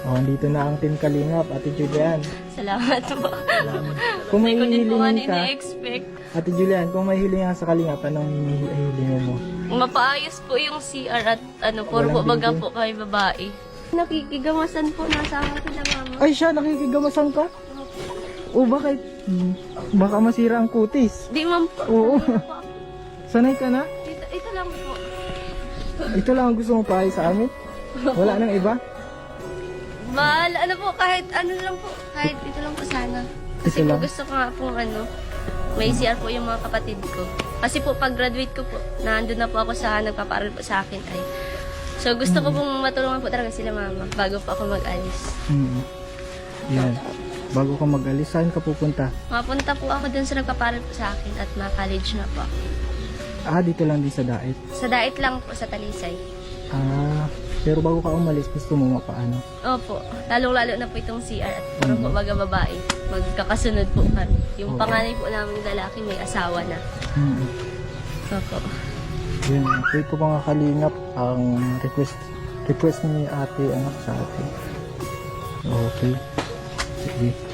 Oh, dito na ang Team Kalingap, Ate Julian. Salamat po. Kung may Hindi ko din po nga hihilingin ka, ini-expect. Ate Julian, kung may hilingan sa Kalingap, anong hihilingin mo? Mapaayos po yung CR at puro po Walang baga building. po kay babae. Nakikigamasan po, nasama sila mama. Ay, siya, nakikigamasan ka? O, bakit? Baka masira ang kutis. Di man po. Oo. Sanay ka na? Ito lang po. Ito lang ang gusto mong pahay sa amin? Wala nang iba? Mahal, po, kahit ano lang po. Kahit ito lang po sana. Kasi Ito po lang? gusto ko nga po may CR po yung mga kapatid ko. Kasi po pag graduate ko po, nandun na po ako sa nagpaparal po sa akin ay. So gusto ko pong matulungan po talaga sila mama bago po ako mag-alis. Yan. Bago ka mag-alis, saan ka pupunta? Mapunta po ako dun sa nagpaparal po sa akin at ma-college na po ako. Ah, dito lang din sa Daet. Sa Dait lang po sa Talisay. Ah, pero bago ka umalis, gusto mo mapaano? Opo, lalong-lalo na po itong CR at puro po baga babae. Magkakasunod po kami. Yung panganay po namin lalaki may asawa na. Opo. Yun, wait ko mga Kalingap ang request ni ate, sa ate. Okay. Sige.